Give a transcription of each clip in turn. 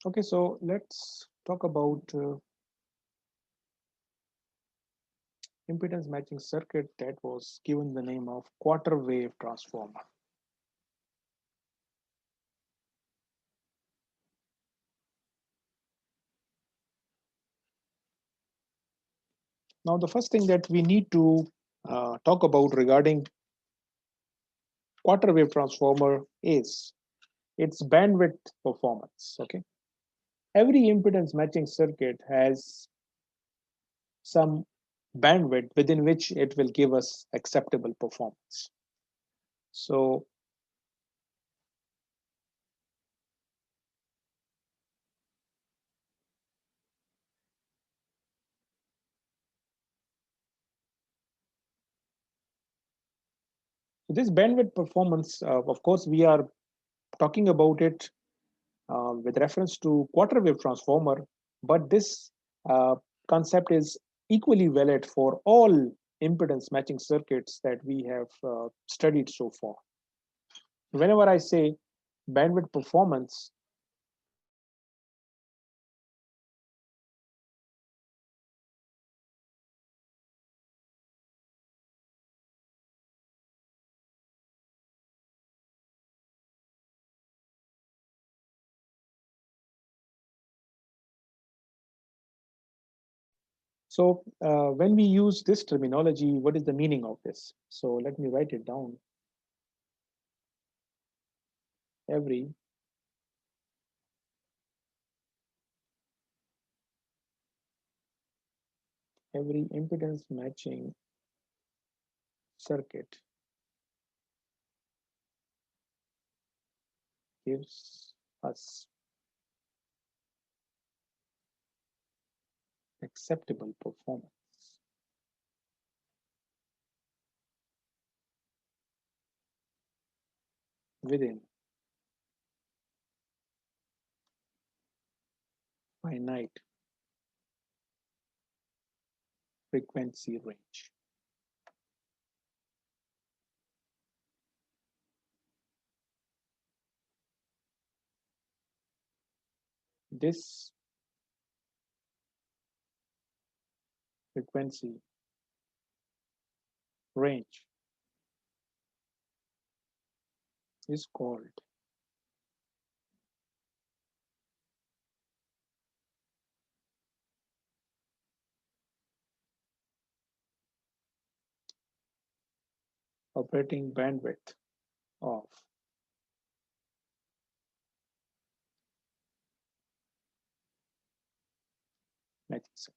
Okay, so let's talk about impedance matching circuit that was given the name of quarter wave transformer. Now, the first thing that we need to talk about regarding quarter wave transformer is its bandwidth performance. Okay, every impedance matching circuit has some bandwidth within which it will give us acceptable performance. So this bandwidth performance, of course, we are talking about it with reference to quarter wave transformer, but this uh, concept is equally valid for all impedance matching circuits that we have studied so far. Whenever I say bandwidth performance, so when we use this terminology, what is the meaning of this? So let me write it down. Every every impedance matching circuit gives us acceptable performance within finite frequency range. This frequency range is called operating bandwidth of matching circuit.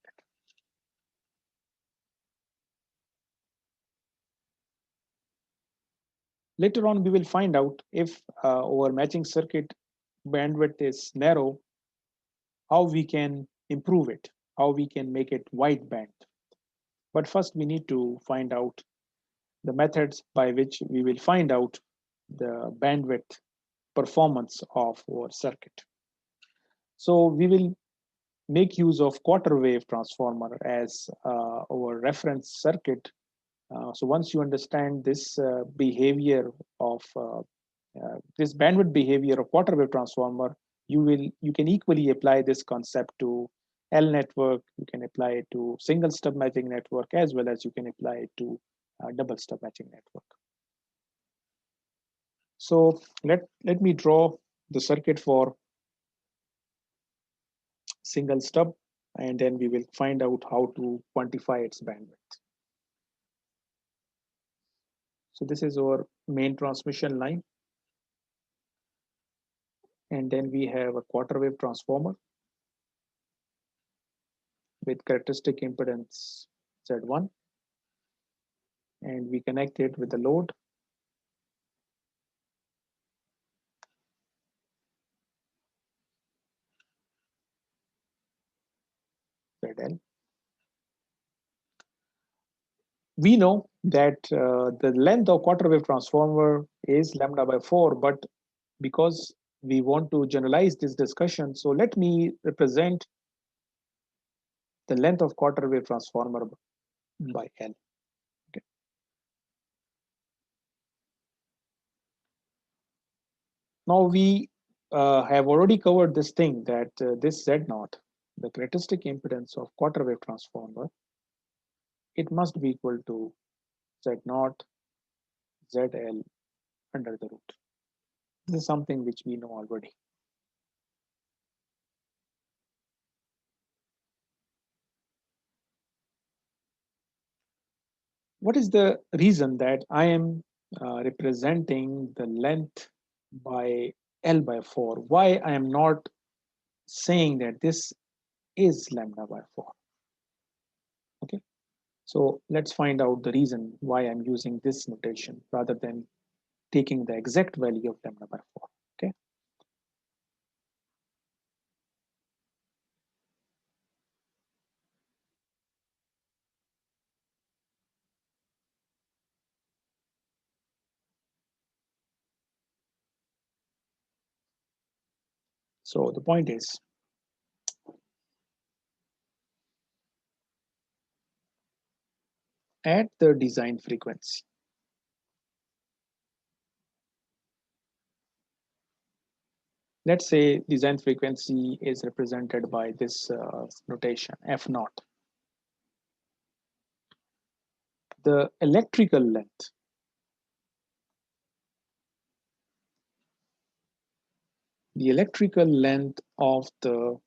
Later on, we will find out if our matching circuit bandwidth is narrow, how we can improve it, how we can make it wide band. But first, we need to find out the methods by which we will find out the bandwidth performance of our circuit. So we will make use of quarter wave transformer as our reference circuit. So once you understand this behavior of this bandwidth behavior of quarter wave transformer, you can equally apply this concept to L network. You can apply it to single stub matching network, as well as you can apply it to double stub matching network. So let me draw the circuit for single stub, and then we will find out how to quantify its bandwidth. So this is our main transmission line. And then we have a quarter wave transformer with characteristic impedance Z1. And we connect it with the load. ZL. We know that the length of quarter wave transformer is lambda by 4, but because we want to generalize this discussion, so let me represent the length of quarter wave transformer by L. Okay. Now we have already covered this thing that this Z naught, the characteristic impedance of quarter wave transformer, it must be equal to Z naught ZL under the root. This is something which we know already. What is the reason that I am representing the length by L by 4? Why I am not saying that this is lambda by 4? Okay, so let's find out the reason why I'm using this notation rather than taking the exact value of lambda by 4. Okay, so the point is, at the design frequency, let's say design frequency is represented by this notation F naught. The electrical length of the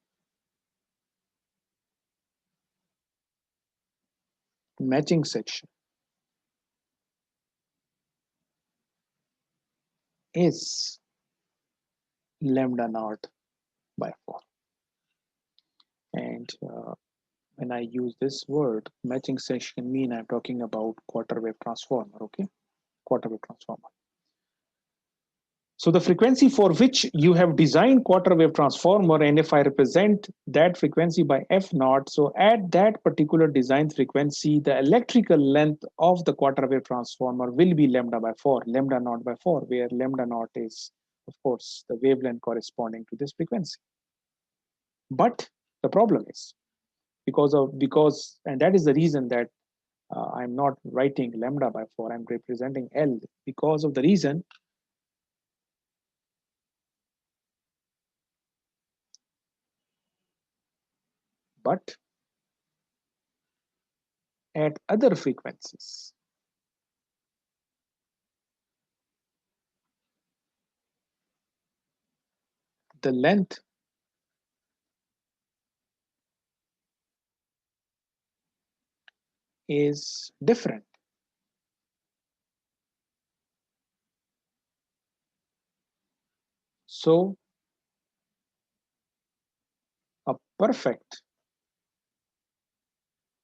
matching section is lambda naught by 4. And when I use this word, matching section mean I'm talking about quarter wave transformer, okay? Quarter wave transformer. So the frequency for which you have designed quarter wave transformer, and if I represent that frequency by F naught, so at that particular design frequency, the electrical length of the quarter wave transformer will be lambda by 4, lambda naught by 4, where lambda naught is, of course, the wavelength corresponding to this frequency. But the problem is, because and that is the reason that I'm not writing lambda by 4, I'm representing L, because of the reason but at other frequencies, the length is different. So a perfect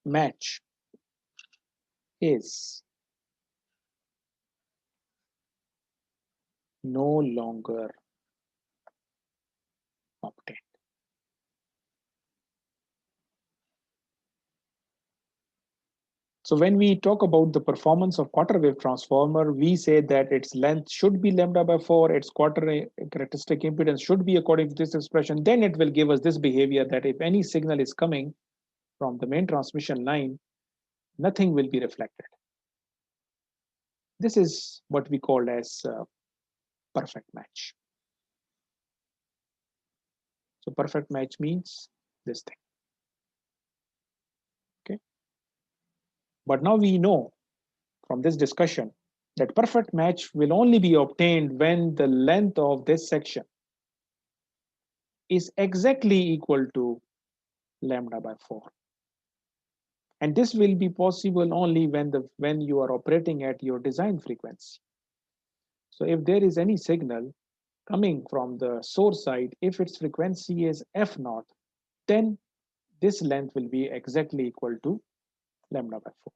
match is no longer obtained. So when we talk about the performance of quarter wave transformer, we say that its length should be lambda by 4, its quarter characteristic impedance should be according to this expression. Then it will give us this behavior that if any signal is coming from the main transmission line, nothing will be reflected. This is what we call as perfect match. So perfect match means this thing. Okay. But now we know from this discussion that perfect match will only be obtained when the length of this section is exactly equal to lambda by 4. And this will be possible only when you are operating at your design frequency. So if there is any signal coming from the source side, if its frequency is F naught, then this length will be exactly equal to lambda by 4.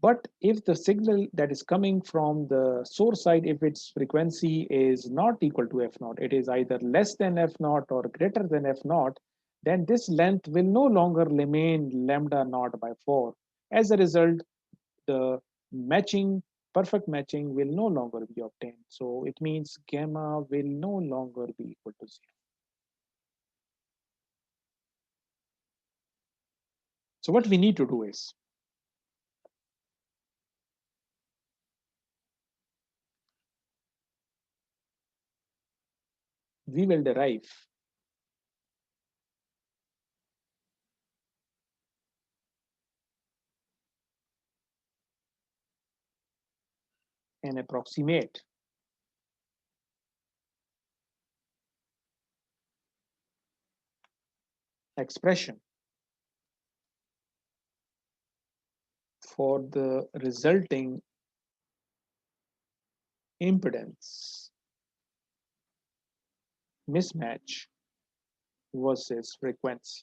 But if the signal that is coming from the source side, if its frequency is not equal to F naught, it is either less than F naught or greater than F naught, then this length will no longer remain lambda naught by 4. As a result, the perfect matching will no longer be obtained. So it means gamma will no longer be equal to 0. So what we need to do is, we will derive an approximate expression for the resulting impedance mismatch versus frequency.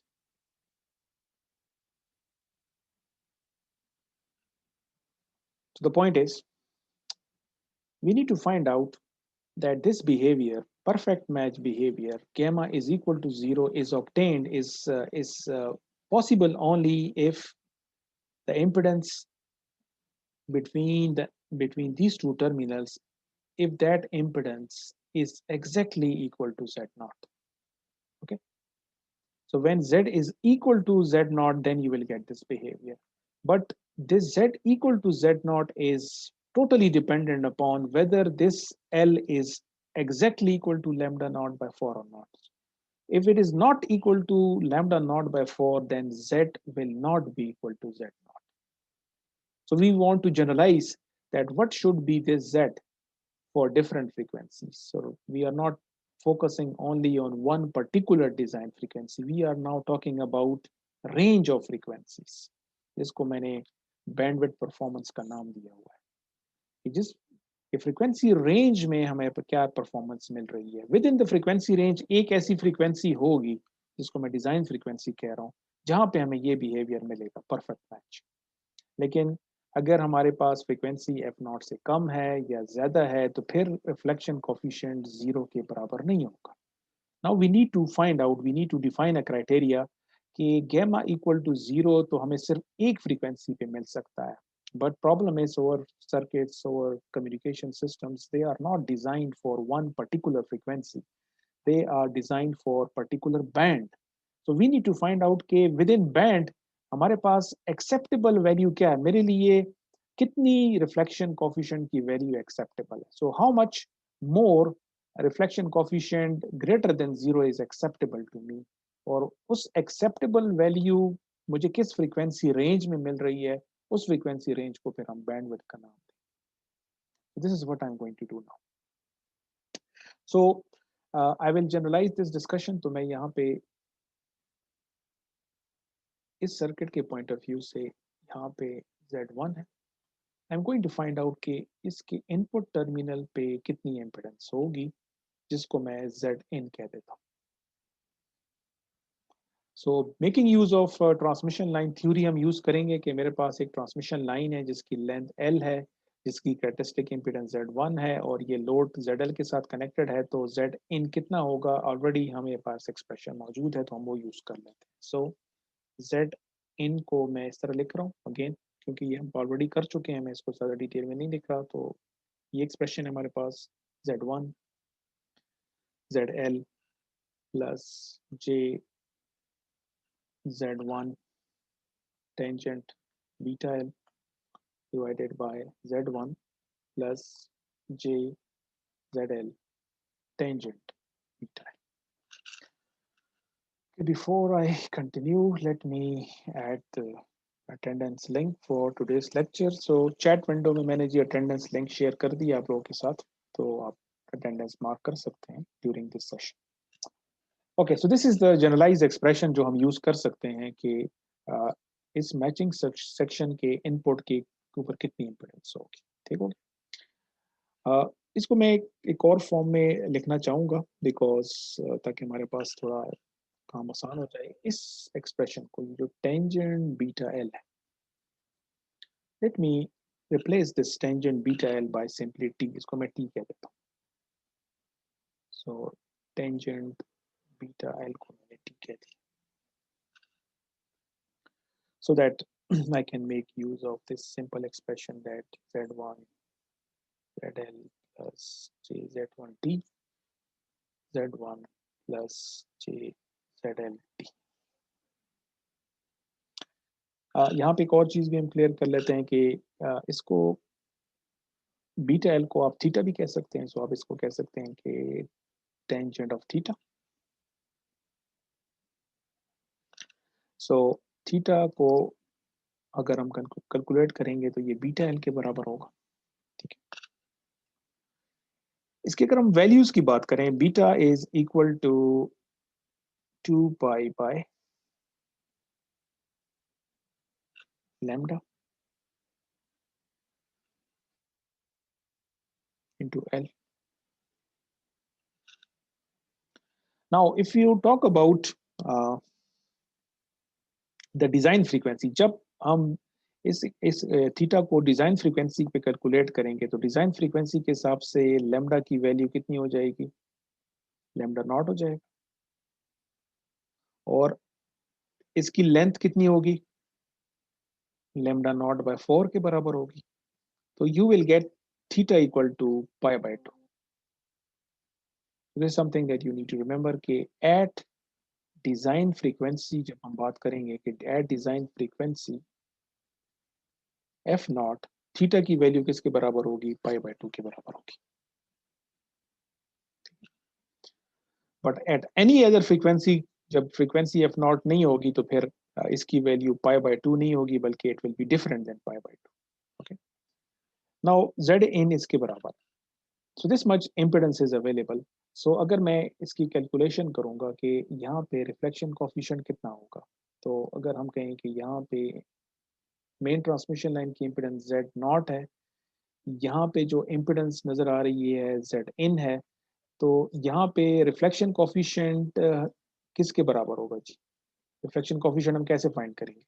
So the point is, we need to find out that this behavior, perfect match behavior, gamma is equal to 0, is obtained, is possible only if the impedance between these two terminals, if that impedance is exactly equal to Z naught. Okay. So when Z is equal to Z naught, then you will get this behavior. But this Z equal to Z naught is totally dependent upon whether this L is exactly equal to lambda naught by 4 or not. If it is not equal to lambda naught by 4, then Z will not be equal to Z naught. So we want to generalize that what should be this Z for different frequencies. So we are not focusing only on one particular design frequency. We are now talking about range of frequencies. जिसको मैंने bandwidth performance का नाम दिया हुआ है कि जिस frequency range में हमें क्या परफॉर्मेंस मिल रही है with in the frequency range एक ऐसी फ्रीक्वेंसी होगी जिसको मैं डिजाइन फ्रीक्वेंसी कह रहा हूँ जहां पे हमें ये बिहेवियर मिलेगा परफेक्ट मैच लेकिन अगर हमारे पास फ्रीक्वेंसी एफ नॉट से कम है या ज्यादा है तो फिर रिफ्लेक्शन कोफिशिएंट जीरो के बराबर नहीं होगा now we need to find out we need to define a criteria कि गैमा इक्वल टू जीरो तो हमें सिर्फ एक फ्रीक्वेंसी पे मिल सकता है but problem is our circuits or communication systems they are not designed for one particular frequency they are designed for particular band so we need to find out कि within band हमारे पास acceptable value क्या है मेरे लिए कितनी reflection coefficient की value acceptable है so how much more reflection coefficient greater than zero is acceptable to me और उस acceptable value मुझे किस frequency range में मिल रही है उस frequency range को फिर हम bandwidth का नाम दें this is what I'm going to do now so I will generalize this discussion तो मैं यहाँ पे इस सर्किट के पॉइंट ऑफ व्यू से यहाँ पे Z1 है I am going to find out कि इसके इनपुट टर्मिनल पे कितनी इम्पिडेंस होगी जिसको मैं Zin कह देता हूँ so making use of transmission line theory हम यूज करेंगे कि मेरे पास एक ट्रांसमिशन लाइन है जिसकी लेंथ L है जिसकी कैरेक्टरिस्टिक इम्पिडेंस Z1 है और ये लोड ZL के साथ कनेक्टेड है तो Zin कितना होगा ऑलरेडी हमें पास एक्सप्रेशन मौजूद है तो हम वो यूज कर लेते हैं सो Zin को मैं इस तरह लिख रहा हूँ अगेन क्योंकि ये हम ऑलरेडी कर चुके हैं मैं इसको ज़्यादा डिटेल में नहीं लिख रहा तो ये एक्सप्रेशन है हमारे पास Z1 ZL plus J Z1 tangent beta L divided by Z1 plus J ZL tangent beta L. Before I continue, let me add the attendance link for today's lecture. So chat window में मैंने जी attendance link share कर दिया आप लोगों के साथ तो आप attendance mark कर सकते हैं during this session. Okay, so this is the generalized expression जो हम use कर सकते हैं कि इस matching section के input के ऊपर कितनी impedance होगी ठीक होगी इसको मैं एक और फॉर्म में लिखना चाहूँगा बिकॉज ताकि हमारे पास थोड़ा काम आसान हो जाए इस एक्सप्रेशन को जो टेंजेंट बीटा एल है let me replace this tangent beta L by simply T इसको मैं टी कह देता हूँ सो टेंजेंट बीटा एल को मैंने टी कह दिया so that I can make use of this simple expression that Z1 ZL plus JZ1T Z1 plus JZLT यहाँ पे एक और चीज़ भी हम क्लियर कर लेते हैं कि इसको बीटा एल को आप थीटा भी कह सकते हैं सो आप इसको कह सकते हैं कि tangent of theta. So theta को अगर हम कैलकुलेट करेंगे तो ये बीटा एल के बराबर होगा, ठीक है। इसके अगर हम वैल्यूज की बात करें, beta is equal to 2 pi by lambda into L. Now if you talk about the design frequency, जब हम इस थीटा को डिजाइन फ्रीक्वेंसी पे कैलकुलेट करेंगे तो डिजाइन फ्रीक्वेंसी के हिसाब से लैम्डा की वैल्यू कितनी हो जाएगी, लैम्डा नॉट हो जाएगा, और इसकी लेंथ कितनी होगी, लैम्डा नॉट बाय 4 के बराबर होगी। तो you will get theta equal to pi by 2। This is something that you need to remember कि एट डिजाइन फ्रीक्वेंसी, जब हम बात करेंगे कि at design frequency F naught, theta की वैल्यू किसके बराबर होगी, पाई बाय 2 के बराबर होगी। But at any other frequency, जब फ्रीक्वेंसी एफ नॉट नहीं होगी तो फिर इसकी वैल्यू पाई बाय 2 नहीं होगी, बल्कि it will be different than pi by 2। Okay, now Z in इसके बराबर, so this much impedance is available. So अगर मैं इसकी कैलकुलेशन करूंगा कि यहाँ पे रिफ्लेक्शन कोफिशिएंट कितना होगा, तो अगर हम कहें कि यहाँ पे मेन ट्रांसमिशन लाइन की इम्पिडेंस जेड नॉट है, यहाँ पे जो इम्पिडेंस नजर आ रही है जेड इन है, तो यहाँ पे रिफ्लेक्शन कोफिशिएंट किसके बराबर होगा जी, रिफ्लेक्शन कोफिशिएंट हम कैसे फाइंड करेंगे?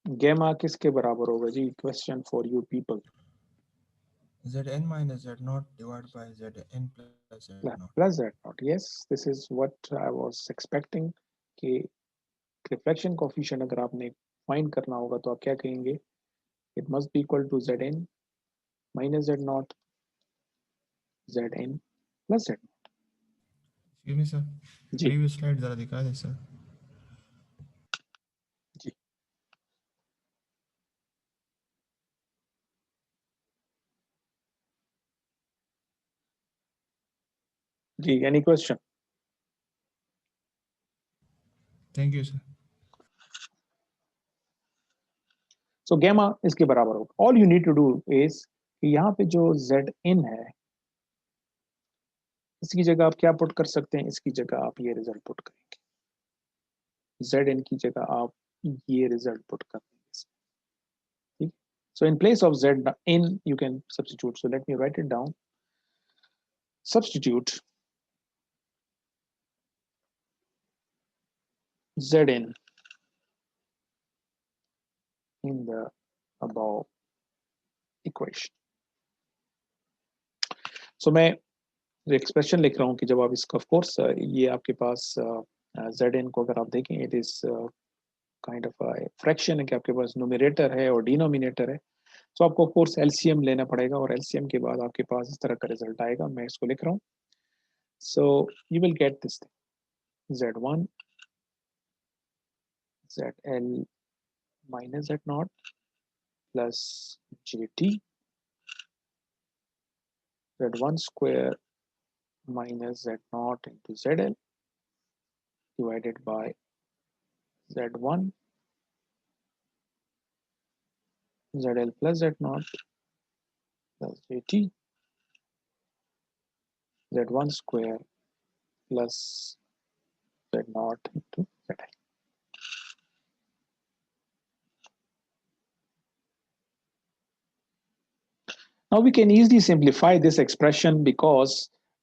गैमा किसके बराबर होगा जी, question for you people. Zn minus Z naught divided by Zn plus Z naught. Plus Z naught, yes this is what I was expecting कि रिफ्लेक्शन कोफिशिएंट अगर आपने फाइंड करना होगा तो आप क्या कहेंगे, it must be equal to Z in minus Z naught Z in plus Z. Excuse me, sir. जी Previous slide जरा दिखा दे सर। जी जी, any question? Thank you, sir. So gamma इसके बराबर होगा। All you need to do is कि यहाँ पे जो जेड इन है, इसकी जगह आप क्या पुट कर सकते हैं, इसकी जगह आप ये रिजल्ट पुट करेंगे, जेड इन की जगह आप ये रिजल्ट पुट कर देंगे, ठीक। So in place of Z in you can substitute, so let me write it down, substitute Z in the above equation। सो मैं एक्सप्रेशन लिख रहा हूँ कि जब आप इसका, ऑफ कोर्स ये आपके पास जेड इन को अगर आप देखें, it is kind of fraction है कि आपके पास न्यूमरेटर है और डिनोमिनेटर है, तो आपको ऑफ कोर्स एलसीएम लेना पड़ेगा, और एलसीएम के बाद आपके पास इस तरह का रिजल्ट आएगा। मैं इसको लिख रहा हूँ, so you will get this z1 zl minus z naught plus jt z1 square minus z naught into zl divided by z1 zl plus z naught plus jt z1 square plus z naught into zl। Now we can easily simplify this expression because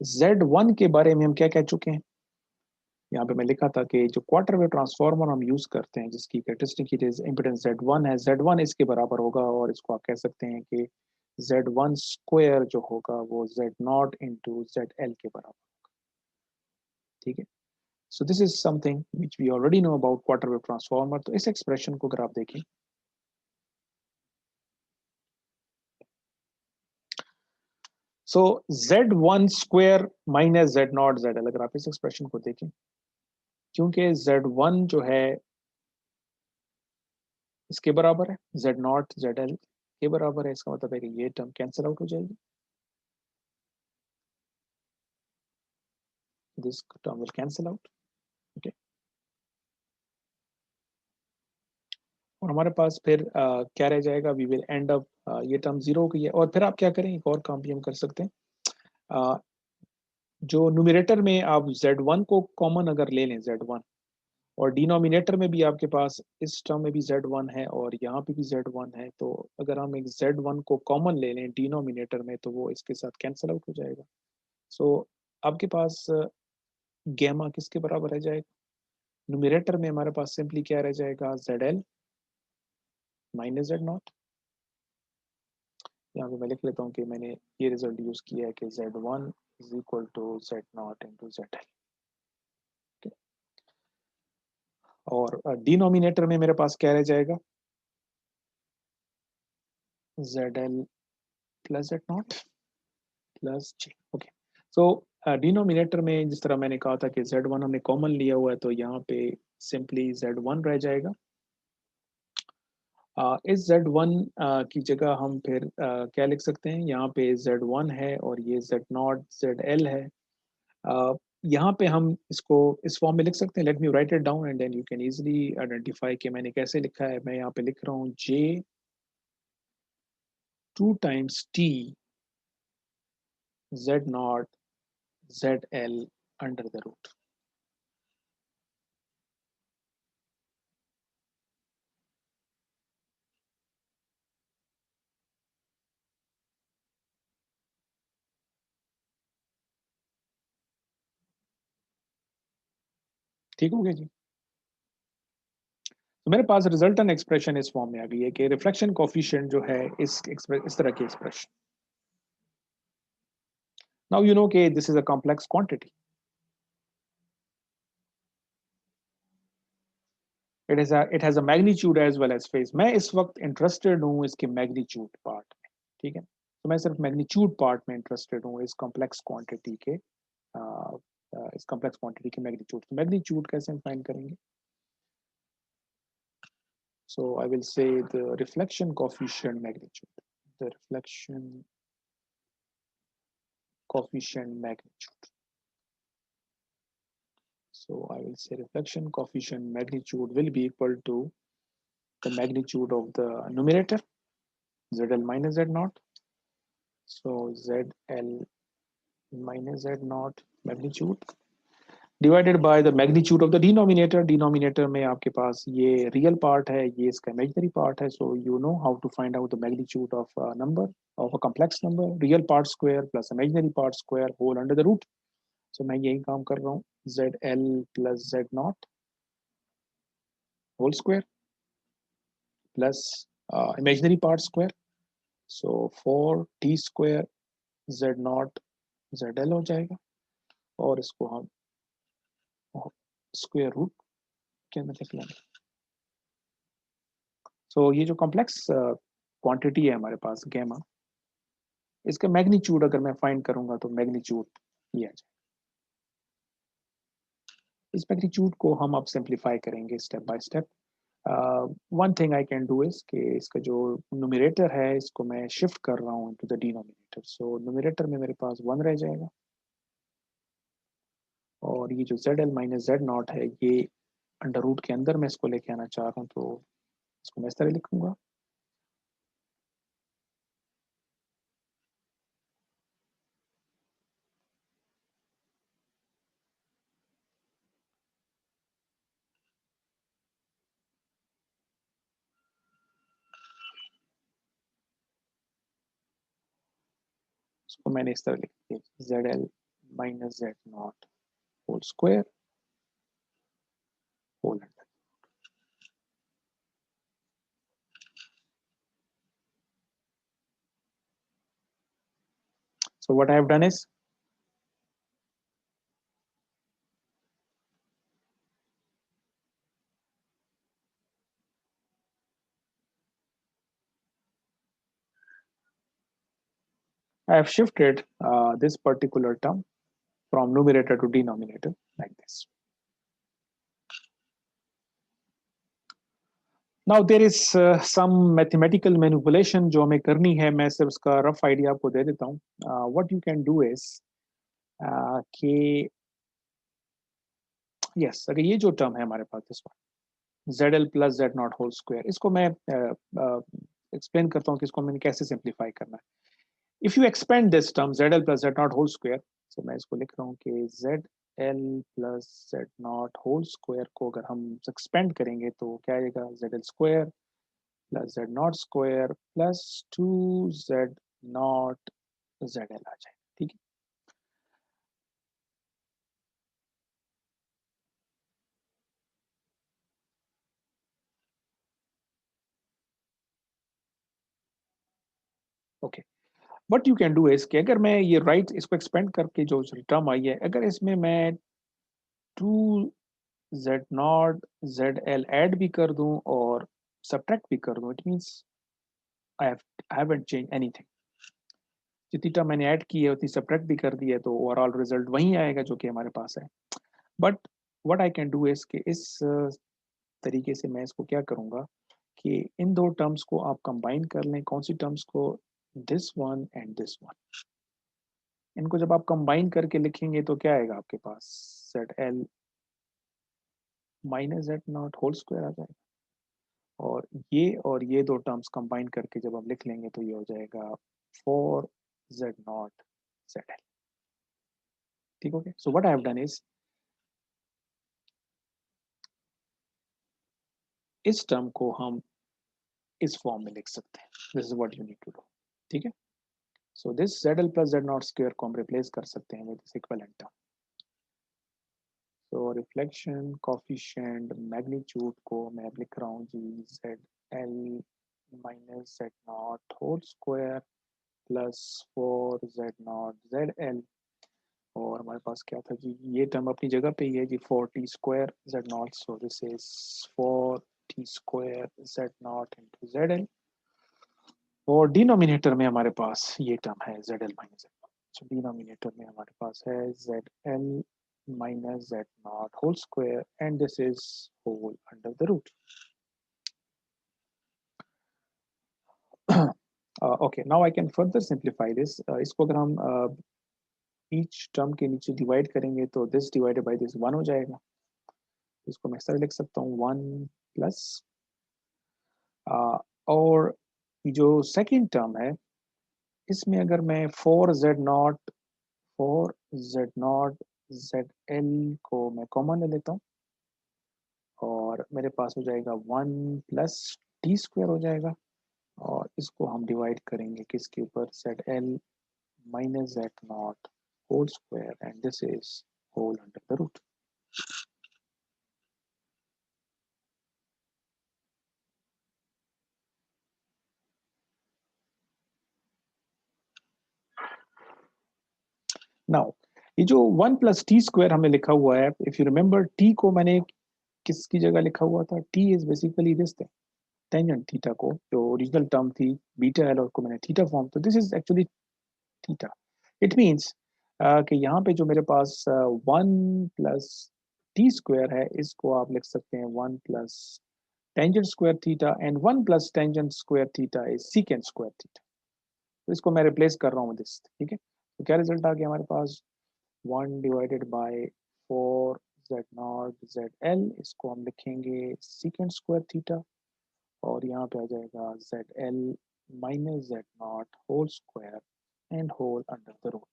z1 के बारे में हम क्या कह चुके हैं, यहाँ पे मैं लिखा था कि जो क्वार्टर वेव ट्रांसफार्मर हम यूज करते हैं जिसकी कैरेक्टरिस्टिक इम्पीडेंस z1 है, z1 इसके बराबर होगा, और इसको आप कह सकते हैं कि z1 स्क्वायर जो होगा वो z0 इंटू zl के बराबर होगा, ठीक है। So this is something which we already know about quarter wave transformer. तो इस एक्सप्रेशन को अगर आप देखें, सो z1 square minus z0 zl, अगर आप इस एक्सप्रेशन को देखें क्योंकि Z1 जो है इसके बराबर है, Z0 ZL के बराबर है, इसका मतलब है कि ये टर्म कैंसिल आउट हो जाएगी, this term will cancel out. Okay, और हमारे पास फिर क्या रह जाएगा, वी विल एंड अप, ये टर्म जीरो हो गई है। और फिर आप क्या करें, एक और काम भी हम कर सकते हैं, जो न्यूमिनेटर में आप Z1 को कॉमन अगर ले लें, Z1, और डिनोमिनेटर में भी आपके पास इस टर्म में भी Z1 है और यहाँ पे भी Z1 है, तो अगर हम एक Z1 को कॉमन ले लें डिनोमिनेटर में तो वो इसके साथ कैंसिल आउट हो जाएगा। सो आपके पास गैमा किसके बराबर रह जाएगा, न्यूमिनेटर में हमारे पास सिंपली क्या रह जाएगा, ZL माइनस Z0। यहाँ पे मैं लिख लेता हूँ कि मैंने ये रिजल्ट यूज किया है कि Z1 is equal to Z0 into ZL। और डिनोमिनेटर में मेरे पास क्या रह जाएगा, ZL plus Z0 plus J। Okay, so denominator में जिस तरह मैंने कहा था कि Z1 हमने कॉमन लिया हुआ है, तो यहाँ पे सिंपली Z1 रह जाएगा। इस Z1 की जगह हम फिर क्या लिख सकते हैं, यहाँ पे Z1 है और ये Z0 ZL है। यहाँ पे हम इसको इस फॉर्म में लिख सकते हैं, let me write it down and then you can easily identify कि मैंने कैसे लिखा है। मैं यहाँ पे लिख रहा हूँ J2 times T Z0 ZL under the root. ठीक हो गया जी। तो मेरे पास रिजल्टेंट एक्सप्रेशन इस फॉर्म में आ गई है कि रिफ्लेक्शन कोफिशिएंट जो है इस तरह की एक्सप्रेशन। नाउ यू नो कि this is a complex quantity, it has a magnitude as well as phase. मैं इस वक्त इंटरेस्टेड हूँ इसके मैग्नीट्यूड पार्ट में, ठीक है, तो मैं सिर्फ मैग्नीट्यूड पार्ट में इंटरेस्टेड हूँ इस कॉम्प्लेक्स क्वांटिटी के, इस कॉम्प्लेक्स क्वांटिटी के मैग्नीट्यूड। मैग्नीट्यूड कैसे हम फाइंड करेंगे, so I will say the reflection coefficient magnitude, the reflection coefficient magnitude. So I will say reflection coefficient magnitude will be equal to the magnitude of the numerator, ZL minus Z0. So ZL minus Z0 magnitude divided by the magnitude of the denominator. Denominator में आपके पास ये real part है, ये इसका imaginary part है. So you know how to find out the magnitude of a number, of a complex number. Real part square plus imaginary part square whole under the root. So मैं यही काम कर रहा हूँ, ZL plus Z0 whole square plus imaginary part square. So 4t square Z0 ZL हो जाएगा, और इसको हम स्क्वायर रूट के अंदर लिख लेंगे। सो ये जो कॉम्प्लेक्स क्वांटिटी है हमारे पास गैमा, इसका मैग्नीट्यूड अगर मैं फाइंड करूंगा तो मैग्नीट्यूड ये आ जाएगा। इस मैग्नीट्यूड को हम अब सिंप्लीफाई करेंगे step by step. One thing I can do is कि इसका जो न्यूमरेटर है इसको मैं शिफ्ट कर रहा हूँ to the denominator. So numerator में मेरे पास 1 रह जाएगा, और ये जो ZL माइनस Z0 है ये अंडर रूट के अंदर मैं इसको लेके आना चाह रहा हूँ, तो इसको मैं इस तरह लिखूंगा। इसको मैंने इस तरह लिख दिया, ZL minus Z0 whole square whole under. So what I have done is I have shifted this particular term from numerator to denominator like this. Now there is some mathematical manipulation जो हमें करनी है, मैं सिर्फ उसका rough idea आपको दे देता हूँ. What you can do is कि यस, अगर ये जो टर्म है हमारे पास, this one Z L plus Z naught whole square, इसको मैं एक्सप्लेन करता हूँ कि इसको मैंने कैसे सिंप्लीफाई करना है. If you expand this term Z L plus Z naught whole square, so मैं इसको लिख रहा हूँ कि Z L plus Z naught whole square को अगर हम एक्सपेंड करेंगे तो क्या आएगा, Z L square plus Z naught square plus two Z naught Z L आ जाए. ठीक है. Okay, what you can do is कि अगर मैं ये राइट इसको एक्सपेंड करके जो टर्म आई है, अगर इसमें मैं two Z naught Z L add भी कर दूं और सब्ट्रैक्ट भी कर दूं, it means I haven't change anything. जितनी टर्म मैंने ऐड की है उतनी सब्ट्रैक्ट भी कर दी है, तो ओवरऑल रिजल्ट वही आएगा जो कि हमारे पास है. But what I can do is कि इस तरीके से मैं इसको क्या करूंगा कि इन दो टर्म्स को आप कंबाइन कर लें. कौन सी टर्म्स को, this one and this one. इनको जब आप कंबाइन करके लिखेंगे तो क्या आएगा आपके पास, Z L minus Z naught whole square आ जाएगा. और ये दो टर्म्स कंबाइन करके जब आप लिख लेंगे तो ये हो जाएगा four Z naught Z L. ठीक हो गया. So what I have done is इस टर्म को हम इस फॉर्म में लिख सकते हैं. This is what you need to do. ठीक है. So this Z L plus Z naught square को हम रिप्लेस कर सकते हैं विद दिस इक्विवेलेंट टर्म. तो रिफ्लेक्शन कोफिशिएंट मैग्नीट्यूड को मैं लिख रहा हूँ जी Z L minus Z naught whole square plus four Z naught Z L. और हमारे पास क्या था जी, ये टर्म अपनी जगह पे ही है जी, four T square Z naught. So this is four T square Z naught into Z L. और डिनोमिनेटर में हमारे पास ये टर्म है Z L minus Z naught. So denominator में हमारे पास है Z L minus z naught whole square and this is whole under the root. Okay, now I can further simplify this. इसको अगर हम each term के नीचे divide करेंगे तो this divided by this 1 हो जाएगा. इसको मैं इस तरह लिख सकता हूँ 1 प्लस और जो सेकेंड टर्म है इसमें अगर मैं four Z naught Z L को मैं कॉमन ले लेता हूँ और मेरे पास हो जाएगा 1 प्लस टी स्क्वायर हो जाएगा. और इसको हम डिवाइड करेंगे किसके ऊपर, Z L minus Z naught whole square and this is whole under the root. Now ये जो 1 प्लस टी स्क्वायर हमें लिखा हुआ है, इफ यू रिमेंबर टी को मैंने किसकी जगह लिखा हुआ था, T is basically this thing, tangent theta को, जो ओरिजिनल टर्म थी बीटा एल और को मैंने थीटा फॉर्म, तो this is actually theta. It means कि यहाँ पे जो मेरे पास 1 प्लस टी स्क्वायर है इसको आप लिख सकते हैं 1 plus tangent square theta and 1 plus tangent square theta is secant square theta. तो इसको मैं रिप्लेस कर रहा हूँ दिस. ठीक है. तो क्या रिजल्ट आ गया हमारे पास, 1 divided by four Z naught Z L, इसको हम लिखेंगे सीकेंट स्क्वायर थीटा और यहाँ पे आ जाएगा Z L minus Z naught whole square and whole under the root.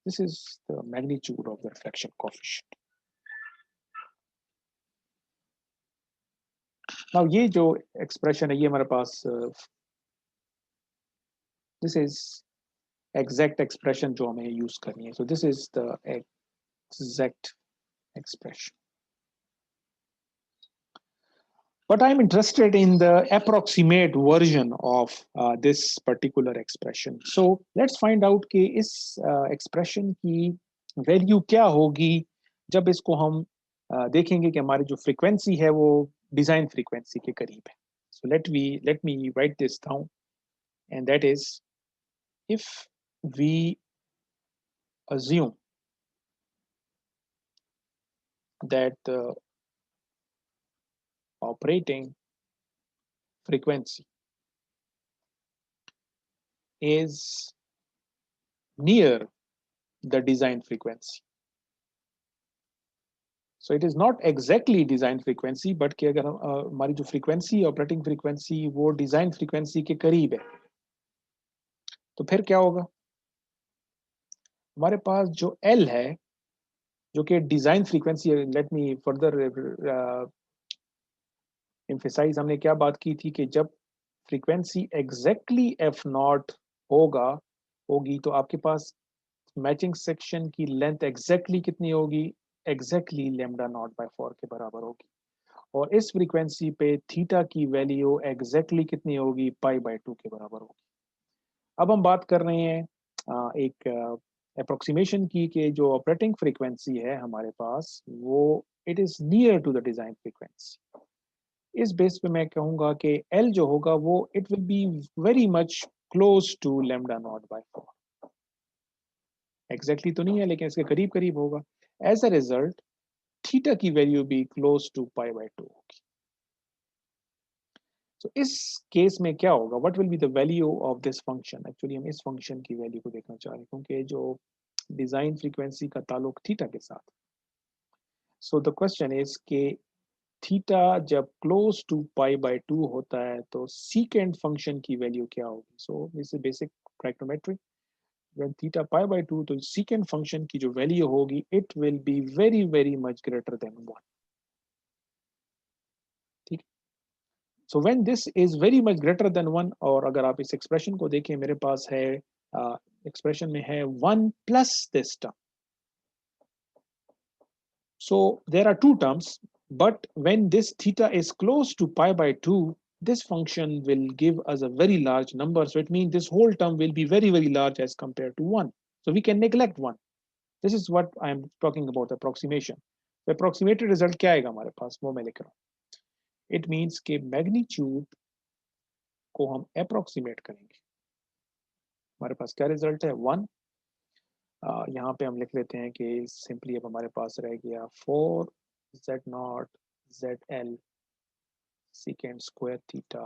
This is the magnitude of the reflection coefficient. Now ये जो expression है ये हमारे पास this is exact expression जो हमें use करनी है. So this is the exact expression. But I'm interested in the approximate version of this particular expression. So let's find out कि इस expression की value क्या होगी जब इसको हम देखेंगे कि हमारी जो frequency है वो design frequency के करीब है. So let me write this down, and that is, if we assume that the operating frequency is near the design frequency. So it is not exactly design frequency, but कि अगर हमारी जो frequency operating frequency वो design frequency के करीब है, तो फिर क्या होगा? हमारे पास जो L है, जो कि design frequency है, let me further emphasize, हमने क्या बात की थी कि जब frequency exactly f0 होगी तो आपके पास मैचिंग सेक्शन की लेंथ एग्जैक्टली कितनी होगी? एग्जैक्टली लैम्डा नॉट बाय 4 के बराबर होगी। और इस फ्रीक्वेंसी पे थीटा की वैल्यू एग्जैक्टली कितनी होगी? पाई बाय 2 के बराबर होगी। अब हम बात कर रहे हैं एक अप्रोक्सीमेशन की कि जो ऑपरेटिंग फ्रीक्वेंसी है हमारे पास वो it is near to the design frequency. इस बेस पे मैं कहूंगा कि एल जो होगा वो it will be very much close to lambda naught by 4। Exactly तो नहीं है लेकिन इसके करीब करीब होगा। एज अ रिजल्ट थीटा की वैल्यू भी क्लोज टू पाई बाय 2 होगी। तो इस केस में क्या होगा? What will be the value of this function? Actually हम इस फंक्शन की वैल्यू को देखना चाह रहे हैं क्योंकि जो डिजाइन फ्रीक्वेंसी का ताल्लुक थीटा के साथ। सो द क्वेश्चन इज के थीटा जब क्लोज टू पाई बाय 2 होता है तो सीकेंड फंक्शन की वैल्यू क्या होगी? सो this is basic trigonometry. when theta pi by 2 तो secant function की जो वैल्यू होगी it will be very very much greater than 1। ठीक। so when this is very much greater than 1, और अगर आप इस एक्सप्रेशन को देखें मेरे पास है एक्सप्रेशन में है 1 plus this term। so there are two terms, but when this theta is close to pi by 2 this function will give us a very large number, so it means this whole term will be very very large as compared to 1, so we can neglect 1। This is what I am talking about approximation। The approximated result क्या आएगा हमारे पास? वो मैं लिख रहा हूँ। It means कि magnitude को हम approximate करेंगे। हमारे पास क्या रिजल्ट है? 1। यहाँ पे हम लिख लेते हैं कि सिंपली अब हमारे पास रह गया 4z0 zl secant square theta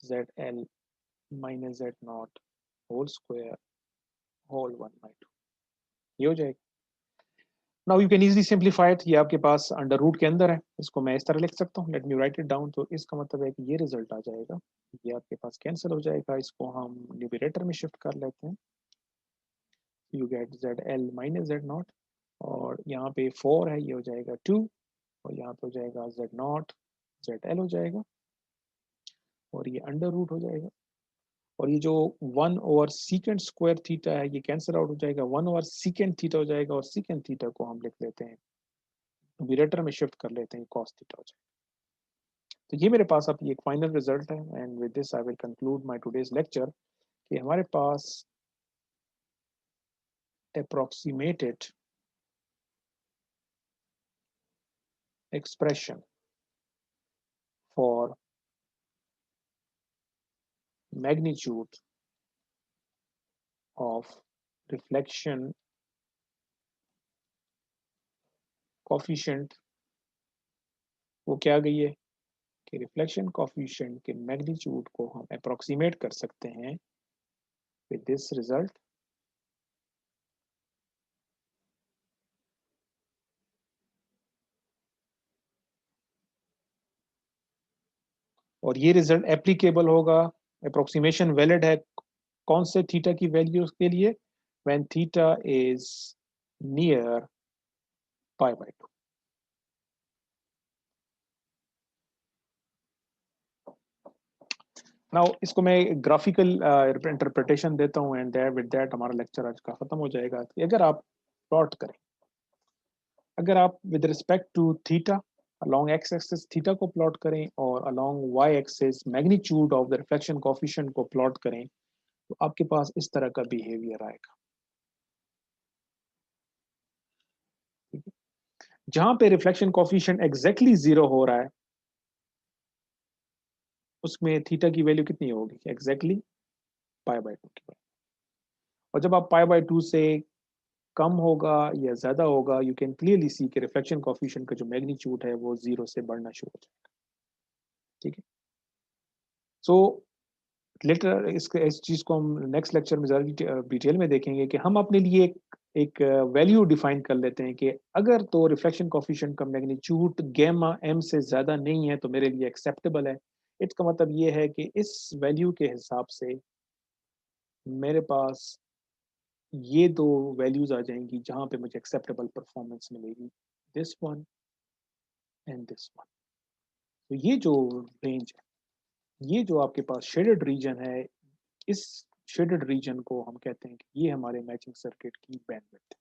zl minus z0 whole square whole 1 by 2। ये हो जाएगा। Now you can easily simplify it. ये आपके पास अंडर रूट के अंदर है, इसको मैं इस तरह लिख सकता हूँ। Late me write it down. तो इसका मतलब है कि ये रिजल्ट आ जाएगा, ये आपके पास कैंसिल हो जाएगा, इसको हम न्यूमरेटर में शिफ्ट कर लेते हैं। You get Z L minus Z not, और यहाँ पे 4 है, ये हो जाएगा 2, और यहाँ पे हो जाएगा जेड नॉट जेड एल हो जाएगा, और ये अंडर रूट हो जाएगा। और ये जो 1 ओवर सीकेंट स्क्वायर थीटा है ये कैंसिल आउट हो जाएगा, 1 ओवर सीकेंट थीटा हो जाएगा, और सीकेंट थीटा को हम लिख लेते हैं न्यूमरेटर में शिफ्ट कर लेते हैं, कॉस थीटा हो जाएगा। तो ये मेरे पास अब ये एक फाइनल रिजल्ट है। And with this I will conclude my today's lecture कि हमारे पास approximated expression for magnitude of reflection coefficient वो क्या गई है कि रिफ्लेक्शन कोफिशिएंट के मैग्नीट्यूड को हम अप्रोक्सीमेट कर सकते हैं विद दिस रिजल्ट। और ये रिजल्ट एप्लीकेबल होगा, अप्रोक्सीमेशन वैलिड है कौन से थीटा की वैल्यूज के लिए? When theta is near pi by 2। Now इसको मैं ग्राफिकल इंटरप्रिटेशन देता हूँ, एंड विद दैट हमारा लेक्चर आज का खत्म हो जाएगा। कि अगर आप प्लॉट करें, अगर आप with respect to theta along x axis theta को प्लॉट करें और along y axis magnitude of the reflection coefficient को प्लॉट करें, तो आपके पास इस तरह का बिहेवियर आएगा। जहां पे रिफ्लेक्शन कोफिशिएंट एग्जैक्टली 0 हो रहा है उसमें थीटा की वैल्यू कितनी होगी? एग्जैक्टली पाई बाय 2 की। और जब आप पाई बाय 2 से कम होगा या ज्यादा होगा, यू कैन क्लियरली सी कि रिफ्लेक्शन कोफिशिएंट का जो मैग्नीट्यूड है वो 0 से बढ़ना शुरू हो जाएगा। ठीक है, सो लेटर इस चीज को हम नेक्स्ट लेक्चर में ज्यादा डिटेल में देखेंगे कि हम अपने लिए एक वैल्यू डिफाइन कर लेते हैं कि अगर तो रिफ्लेक्शन कोफिशिएंट का मैग्नीट्यूड गामा m से ज्यादा नहीं है तो मेरे लिए एक्सेप्टेबल है। इसका मतलब ये है कि इस वैल्यू के हिसाब से मेरे पास ये दो वैल्यूज आ जाएंगी जहां पे मुझे एक्सेप्टेबल परफॉर्मेंस मिलेगी, this one and this one. तो ये जो रेंज है, ये जो आपके पास शेडेड रीजन है, इस शेडेड रीजन को हम कहते हैं कि ये हमारे मैचिंग सर्किट की बैंडविड्थ है।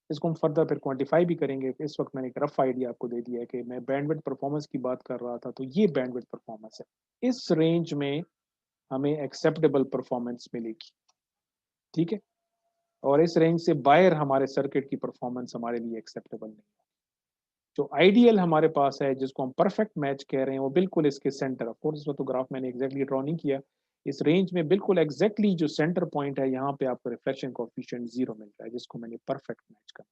इसको हम फर्दर फिर क्वांटिफाई भी करेंगे। इस वक्त मैंने एक रफ आइडिया आपको दे दिया है कि मैं बैंडविड्थ परफॉर्मेंस की बात कर रहा था, तो ये बैंडविड्थ परफॉर्मेंस है। इस रेंज में हमें एक्सेप्टेबल परफॉर्मेंस मिलेगी। ठीक है, और इस रेंज से बाहर हमारे सर्किट की परफॉर्मेंस हमारे लिए एक्सेप्टेबल नहीं है। जो आइडियल हमारे पास है, जिसको हम परफेक्ट मैच कह रहे हैं, वो बिल्कुल इसके सेंटर, ऑफ कोर्स इसमें तो ग्राफ मैंने एग्जैक्टली ड्रॉ नहीं किया, इस रेंज में बिल्कुल एग्जैक्टली जो सेंटर पॉइंट है, यहाँ पे आपको रिफ्लेक्शन कोएफिशिएंट 0 मिल रहा है, जिसको मैंने परफेक्ट मैच कर।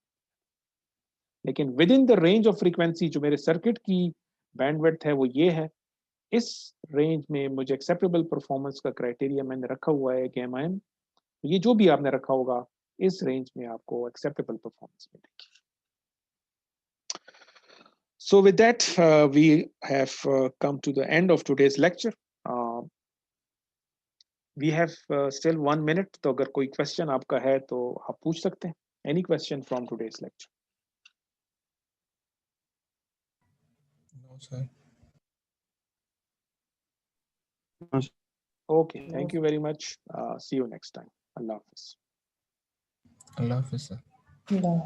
लेकिन with in the range of frequency जो मेरे सर्किट की बैंडविड्थ है वो ये है। इस रेंज में मुझे एक्सेप्टेबल परफॉर्मेंस का क्राइटेरिया मैंने रखा हुआ है गामा m। ये जो भी आपने रखा होगा, इस रेंज में आपको एक्सेप्टेबल परफॉर्मेंस मिलेगी। So with that, we have come to the end of today's lecture. We have still 1 minute, तो अगर कोई क्वेश्चन आपका है तो आप पूछ सकते हैं। Any question from today's lecture? No, sir. Okay, thank you very much. See you next time. Allah Hafiz. Allah Hafiz, sir. No.